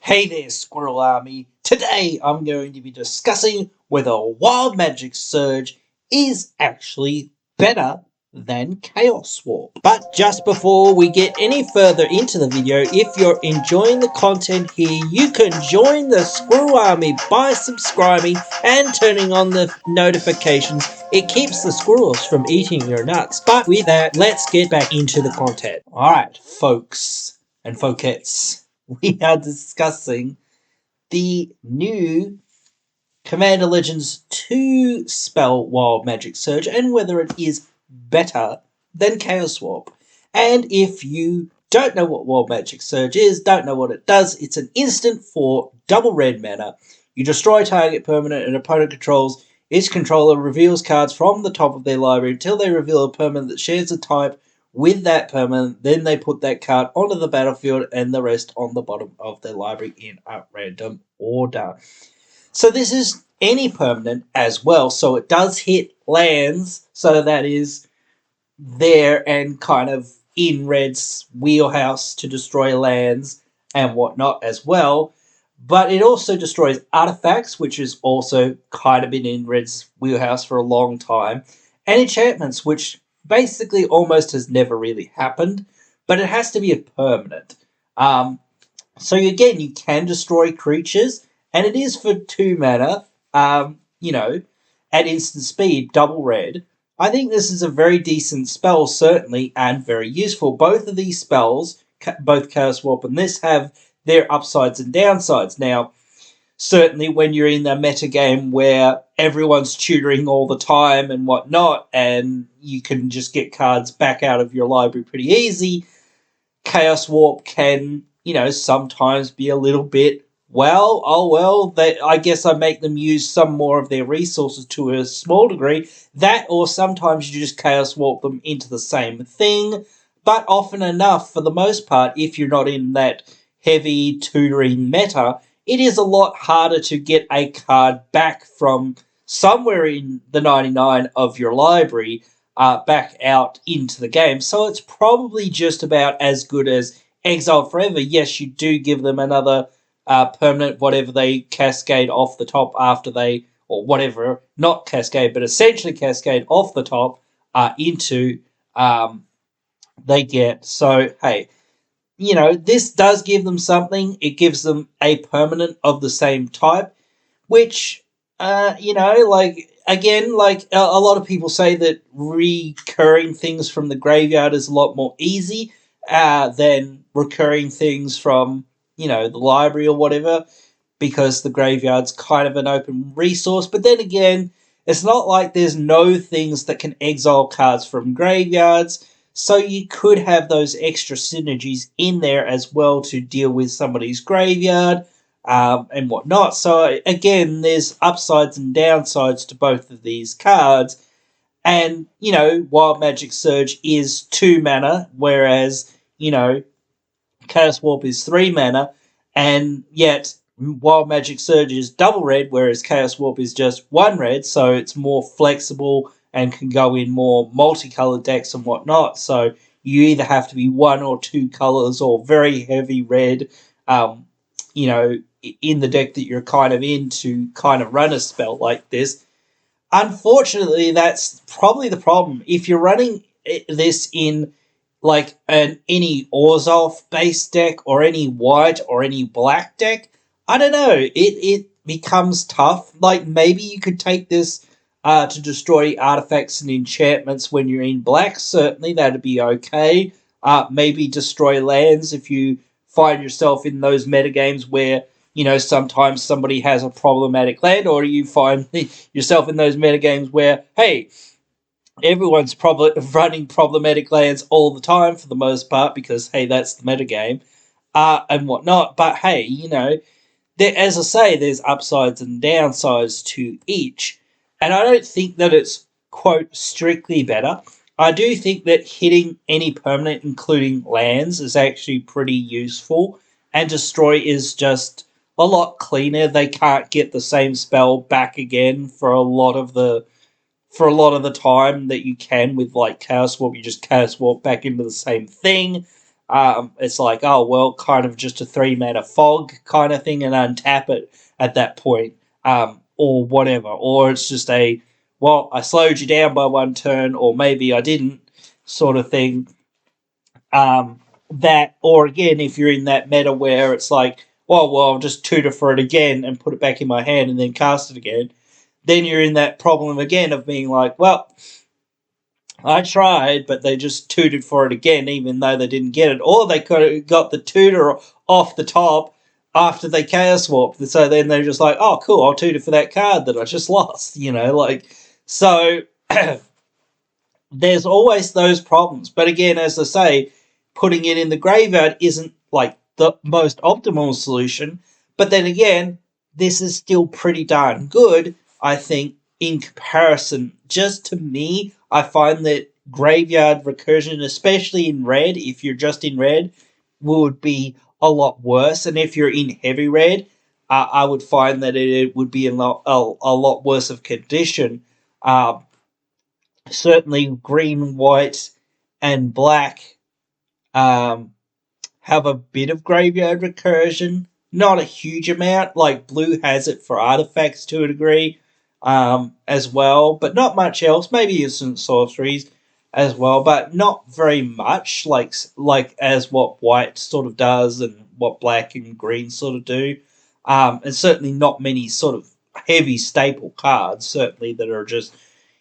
Hey there, Squirrel Army. Today I'm going to be discussing whether Wild Magic Surge is actually better than Chaos Swap. But just before we get any further into the video, if you're enjoying the content here, you can join the Squirrel Army by subscribing and turning on the notifications. It keeps the squirrels from eating your nuts. But with that, let's get back into the content. Alright, folks and folkettes. We are discussing the new Commander Legends 2 spell Wild Magic Surge and whether it is better than Chaos Swap. And if you don't know what Wild Magic Surge is, don't know what it does, it's an instant for double red mana. You destroy target permanent and opponent controls. Each controller reveals cards from the top of their library until they reveal a permanent that shares a type with that permanent. Then they put that card onto the battlefield and the rest on the bottom of their library in a random order. So this is any permanent as well. So it does hit lands. So that is there and kind of in Red's wheelhouse to destroy lands and whatnot as well. But it also destroys artifacts, which has also kind of been in Red's wheelhouse for a long time. And enchantments, which basically almost has never really happened. But it has to be a permanent. So again, you can destroy creatures. And it is for 2 mana, at instant speed, double red. I think this is a very decent spell, certainly, and very useful. Both of these spells, both Chaos Swap and this, have their upsides and downsides. Now, certainly when you're in the meta game where everyone's tutoring all the time and whatnot, and you can just get cards back out of your library pretty easy, Chaos Warp can, sometimes be a little bit, I guess I make them use some more of their resources to a small degree. That, or sometimes you just Chaos Warp them into the same thing. But often enough, for the most part, if you're not in that heavy tutoring meta, it is a lot harder to get a card back from somewhere in the 99 of your library back out into the game. So it's probably just about as good as Exile Forever. Yes, you do give them another permanent, whatever they cascade off the top after they, or whatever, not cascade, but essentially cascade off the top into they get. So, hey, this does give them something. It gives them a permanent of the same type, which, again, a lot of people say that recurring things from the graveyard is a lot more easy than recurring things from the library or whatever, because the graveyard's kind of an open resource. But then again, it's not like there's no things that can exile cards from graveyards, so you could have those extra synergies in there as well to deal with somebody's graveyard and whatnot. So again, there's upsides and downsides to both of these cards. And, Wild Magic Surge is 2 mana, whereas, Chaos Warp is 3 mana, and yet Wild Magic Surge is double red, whereas Chaos Warp is just 1 red, so it's more flexible and can go in more multicolored decks and whatnot. So you either have to be 1 or 2 colors or very heavy red, in the deck that you're kind of in to kind of run a spell like this. Unfortunately, that's probably the problem. If you're running this in any Orzhov based deck or any white or any black deck, I don't know. It becomes tough. Like, maybe you could take this to destroy artifacts and enchantments when you're in black. Certainly, that'd be okay. Maybe destroy lands if you find yourself in those metagames where, sometimes somebody has a problematic land, or you find yourself in those metagames where, hey, everyone's running problematic lands all the time for the most part because, hey, that's the metagame and whatnot. But, hey, as I say, there's upsides and downsides to each. And I don't think that it's, quote, strictly better. I do think that hitting any permanent, including lands, is actually pretty useful. And Destroy is just a lot cleaner. They can't get the same spell back again for a lot of the time that you can with Chaos Warp. You just Chaos Warp back into the same thing. It's like, oh, well, kind of just a 3-mana fog kind of thing and untap it at that point, or whatever. Or it's just well, I slowed you down by 1 turn, or maybe I didn't, sort of thing. Or again, if you're in that meta where it's like, well, I'll just tutor for it again and put it back in my hand and then cast it again, then you're in that problem again of being like, well, I tried, but they just tutored for it again, even though they didn't get it. Or they could have got the tutor off the top after they chaos swapped. So then they're just like, oh, cool, I'll tutor for that card that I just lost, So there's always those problems. But again, as I say, putting it in the graveyard isn't like the most optimal solution. But then again, this is still pretty darn good, I think, in comparison. Just to me, I find that graveyard recursion, especially in red, if you're just in red, would be a lot worse. And if you're in heavy red, I would find that it would be a lot worse of condition. Certainly green, white, and black have a bit of graveyard recursion. Not a huge amount. Like blue has it for artifacts to a degree as well, but not much else. Maybe some sorceries as well, but not very much like as what white sort of does and what black and green sort of do. And certainly not many sort of heavy staple cards, certainly, that are just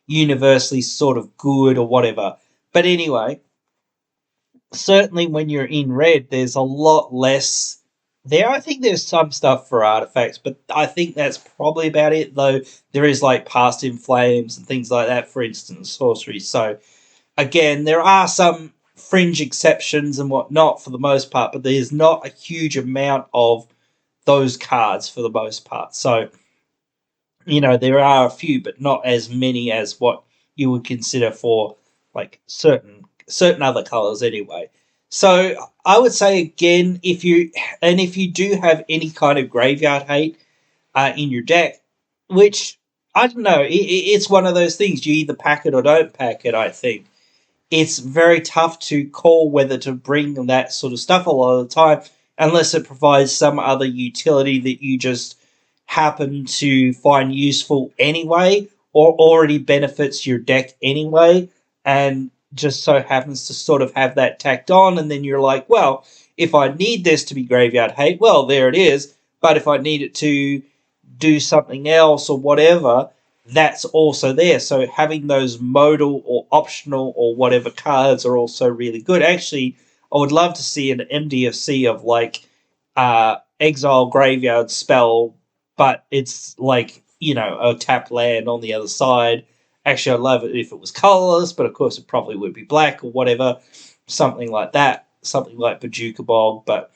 universally sort of good or whatever. But anyway, certainly when you're in red, there's a lot less there. I think there's some stuff for artifacts, but I think that's probably about it, though there is like Past in Flames and things like that, for instance, sorcery. So again, there are some fringe exceptions and whatnot for the most part, but there's not a huge amount of those cards for the most part. So, there are a few, but not as many as what you would consider for like certain other colors anyway. So I would say again, if you do have any kind of graveyard hate in your deck, which I don't know, it's one of those things. You either pack it or don't pack it. I think it's very tough to call whether to bring that sort of stuff a lot of the time, unless it provides some other utility that you just happen to find useful anyway, or already benefits your deck anyway, and just so happens to sort of have that tacked on, and then you're like, well, if I need this to be graveyard hate, well, there it is. But if I need it to do something else or whatever, that's also there. So having those modal or optional or whatever cards are also really good. Actually, I would love to see an MDFC of like exile graveyard spell, but it's like, a tap land on the other side. Actually, I'd love it if it was colorless, but of course it probably would be black or whatever. Something like that. Something like Bojuka Bog, but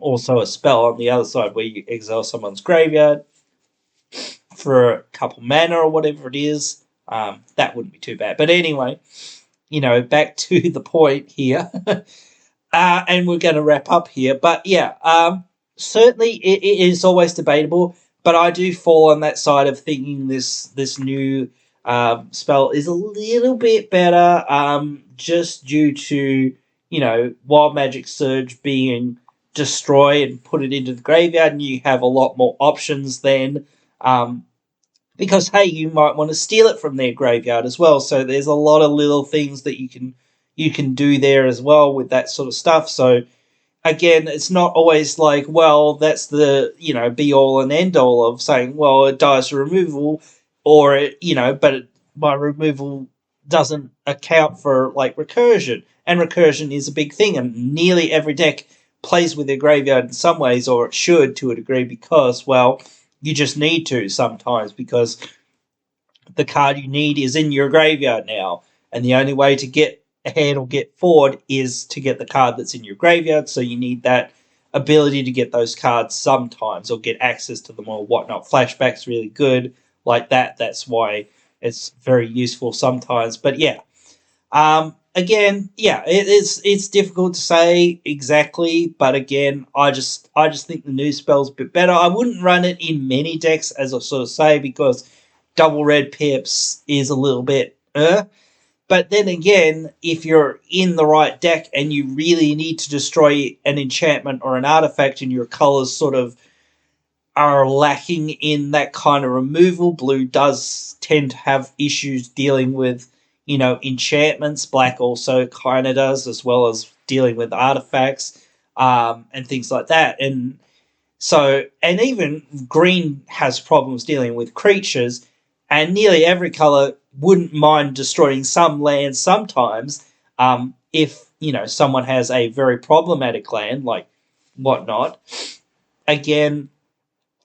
also a spell on the other side where you exile someone's graveyard for a couple mana or whatever it is. That wouldn't be too bad. But anyway, back to the point here. And we're going to wrap up here. But yeah, certainly it is always debatable. But I do fall on that side of thinking this new spell is a little bit better, just due to, Wild Magic Surge being destroy and put it into the graveyard, and you have a lot more options then. Because, hey, you might want to steal it from their graveyard as well. So there's a lot of little things that you can do there as well with that sort of stuff. So again, it's not always like, well, that's the, be all and end all of saying, well, it dies removal, or my removal doesn't account for like recursion. And recursion is a big thing, and nearly every deck plays with their graveyard in some ways, or it should to a degree, because, well, you just need to sometimes, because the card you need is in your graveyard now, and the only way to get ahead or get forward is to get the card that's in your graveyard, so you need that ability to get those cards sometimes, or get access to them or whatnot. Flashback's really good like that. That's why it's very useful sometimes. But yeah, again, yeah, it's difficult to say exactly, but again, I just think the new spell's a bit better. I wouldn't run it in many decks, as I sort of say, because double red pips is a little bit But then again, if you're in the right deck and you really need to destroy an enchantment or an artifact and your colors sort of are lacking in that kind of removal, blue does tend to have issues dealing with, enchantments. Black also kind of does, as well as dealing with artifacts and things like that. And so, and even green has problems dealing with creatures, and nearly every color wouldn't mind destroying some lands sometimes if, someone has a very problematic land, like whatnot. Again,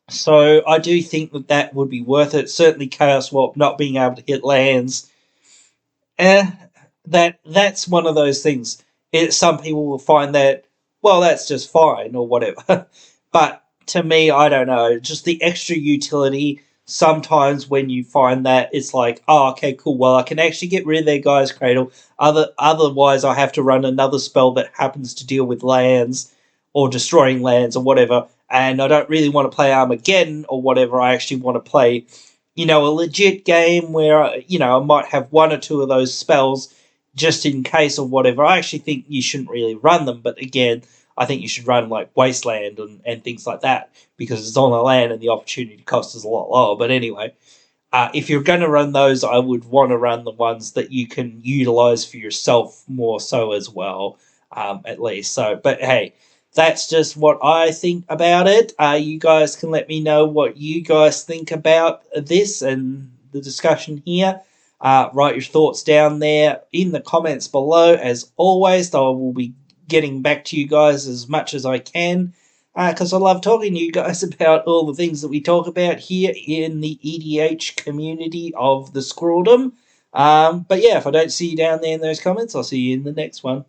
so I do think that that would be worth it. Certainly Chaos Warp not being able to hit lands, eh, that's one of those things. Some people will find that, well, that's just fine or whatever. But to me, I don't know. Just the extra utility. Sometimes when you find that, it's like, oh, okay, cool. Well, I can actually get rid of their Guy's Cradle. Otherwise, I have to run another spell that happens to deal with lands or destroying lands or whatever. And I don't really want to play Armageddon or whatever. I actually want to play, a legit game where, I might have one or two of those spells just in case or whatever. I actually think you shouldn't really run them, but again, I think you should run like Wasteland and things like that because it's on the land and the opportunity cost is a lot lower. But anyway, if you're going to run those, I would want to run the ones that you can utilize for yourself more so as well, at least. So, but hey, that's just what I think about it. You guys can let me know what you guys think about this and the discussion here. Write your thoughts down there in the comments below. As always, I will be getting back to you guys as much as I can because I love talking to you guys about all the things that we talk about here in the EDH community of the Scrawldom. But yeah, if I don't see you down there in those comments, I'll see you in the next one.